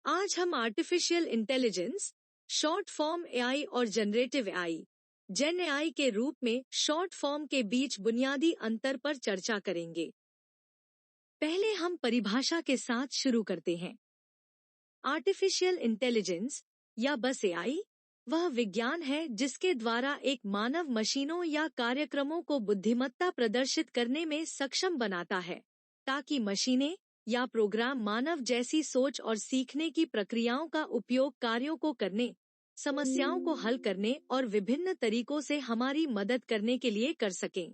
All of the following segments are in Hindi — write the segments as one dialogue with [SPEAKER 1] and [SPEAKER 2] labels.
[SPEAKER 1] आज हम artificial intelligence, short form AI और जनरेटिव एआई, जेन एआई के रूप में शॉर्ट फॉर्म के बीच बुनियादी अंतर पर चर्चा करेंगे। पहले हम परिभाषा के साथ शुरू करते हैं। आर्टिफिशियल इंटेलिजेंस या बस एआई वह विज्ञान है जिसके द्वारा एक मानव मशीनों या कार्यक्रमों को बुद्धिमत्ता प्रदर्शित करने में सक्षम बनाता है, ताकि मशीनें या प्रोग्राम मानव जैसी सोच और सीखने की प्रक्रियाओं का उपयोग कार्यों को करने, समस्याओं को हल करने और विभिन्न तरीकों से हमारी मदद करने के लिए कर सकें।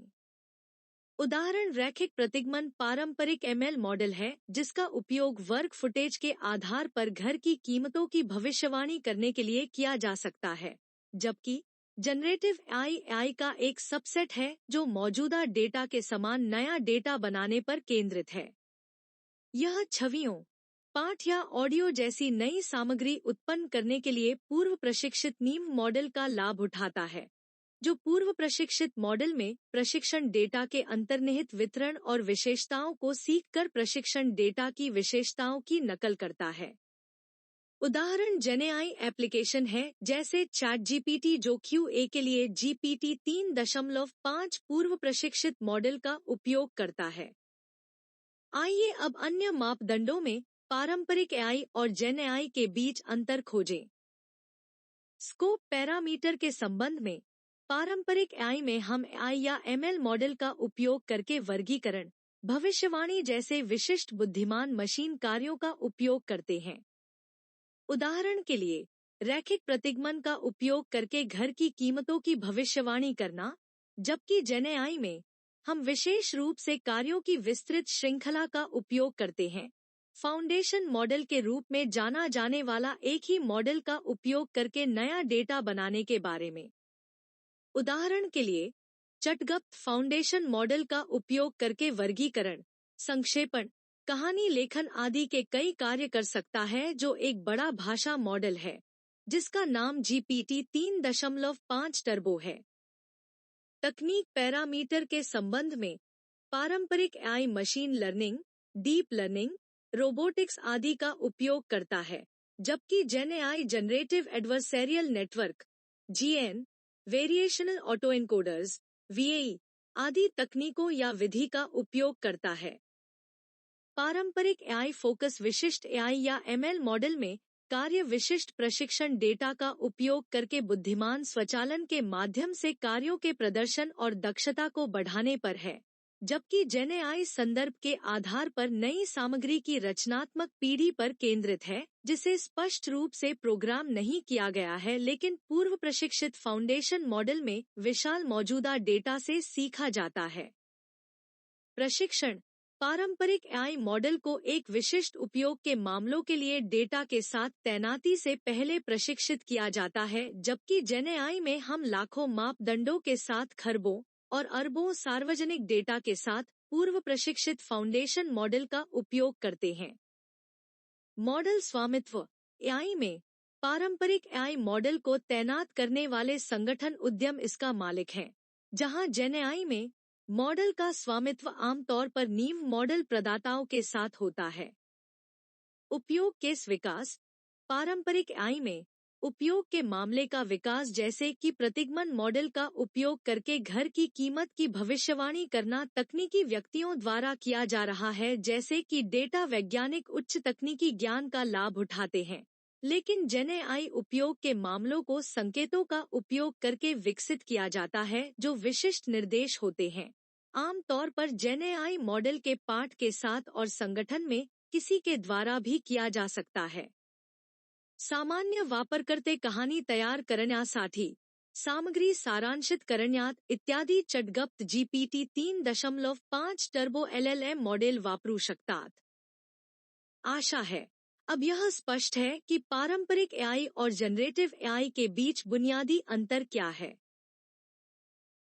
[SPEAKER 1] उदाहरण रैखिक प्रतिगमन पारंपरिक एमएल मॉडल है जिसका उपयोग वर्क फुटेज के आधार पर घर की कीमतों की भविष्यवाणी करने के लिए किया जा सकता है, जबकि जनरेटिव एआई का एक सबसेट है जो मौजूदा डेटा के समान नया डेटा बनाने पर केंद्रित है। यह छवियों, पाठ या ऑडियो जैसी नई सामग्री उत्पन्न करने के लिए पूर्व प्रशिक्षित नींव मॉडल का लाभ उठाता है, जो पूर्व प्रशिक्षित मॉडल में प्रशिक्षण डेटा के अंतर्निहित वितरण और विशेषताओं को सीखकर प्रशिक्षण डेटा की विशेषताओं की नकल करता है। उदाहरण जेनएआई एप्लीकेशन है जैसे चैटजीपीटी जो क्यूए के लिए जीपीटी 3.5 पूर्व प्रशिक्षित मॉडल का उपयोग करता है। आइए अब अन्य मापदंडों में पारंपरिक एआई और जेन एआई के बीच अंतर खोजें। स्कोप पैरामीटर के संबंध में पारंपरिक एआई में हम एआई या एमएल मॉडल का उपयोग करके वर्गीकरण, भविष्यवाणी जैसे विशिष्ट बुद्धिमान मशीन कार्यों का उपयोग करते हैं। उदाहरण के लिए रैखिक प्रतिगमन का उपयोग करके घर की कीमतों की भविष्यवाणी करना, जबकि जेन एआई में हम विशेष रूप से कार्यों की विस्तृत श्रृंखला का उपयोग करते हैं। फाउंडेशन मॉडल के रूप में जाना जाने वाला एक ही मॉडल का उपयोग करके नया डेटा बनाने के बारे में। उदाहरण के लिए चटगप्त फाउंडेशन मॉडल का उपयोग करके वर्गीकरण, संक्षेपण, कहानी लेखन आदि के कई कार्य कर सकता है, जो एक बड़ा भाषा मॉडल है जिसका नाम जीपीटी 3.5 टर्बो है। तकनीक पैरामीटर के संबंध में पारंपरिक AI machine learning, deep learning, robotics आदि का उपयोग करता है, जबकि gen AI generative adversarial network GAN, variational autoencoders VAE आदि तकनीकों या विधि का उपयोग करता है। पारंपरिक एआई फोकस विशिष्ट एआई या एमएल मॉडल में कार्य विशिष्ट प्रशिक्षण डेटा का उपयोग करके बुद्धिमान स्वचालन के माध्यम से कार्यों के प्रदर्शन और दक्षता को बढ़ाने पर है, जबकि जेन एआई संदर्भ के आधार पर नई सामग्री की रचनात्मक पीढ़ी पर केंद्रित है, जिसे स्पष्ट रूप से प्रोग्राम नहीं किया गया है लेकिन पूर्व प्रशिक्षित फाउंडेशन मॉडल में विशाल मौजूदा डेटा से सीखा जाता है। प्रशिक्षण पारंपरिक एआई मॉडल को एक विशिष्ट उपयोग के मामलों के लिए डेटा के साथ तैनाती से पहले प्रशिक्षित किया जाता है, जबकि जेन एआई में हम लाखों मापदंडों के साथ खरबों और अरबों सार्वजनिक डेटा के साथ पूर्व प्रशिक्षित फाउंडेशन मॉडल का उपयोग करते हैं। मॉडल स्वामित्व एआई में पारंपरिक एआई मॉडल को तैनात करने वाले संगठन उद्यम इसका मालिक हैं, जहां जेन एआई में मॉडल का स्वामित्व आमतौर पर नींव मॉडल प्रदाताओं के साथ होता है। उपयोग केस विकास पारंपरिक एआई में उपयोग के मामले का विकास जैसे कि प्रतिगमन मॉडल का उपयोग करके घर की कीमत की भविष्यवाणी करना तकनीकी व्यक्तियों द्वारा किया जा रहा है, जैसे कि डेटा वैज्ञानिक उच्च तकनीकी ज्ञान का लाभ उठाते हैं, लेकिन जेन एआई उपयोग के मामलों को संकेतों का उपयोग करके विकसित किया जाता है जो विशिष्ट निर्देश होते हैं, आमतौर पर जेन एआई मॉडल के पाठ के साथ और संगठन में किसी के द्वारा भी किया जा सकता है। सामान्य वापरकर्ते कहानी तयार करण्यासाठी, सामग्री सारांशित करण्यात इत्यादी चटगप्त जीपीटी 3.5 टर्बो एलएलएम मॉडेल वापरू शकतात। आशा है अब यह स्पष्ट है कि पारंपरिक एआई और जनरेटिव एआई के बीच बुनियादी अंतर क्या है।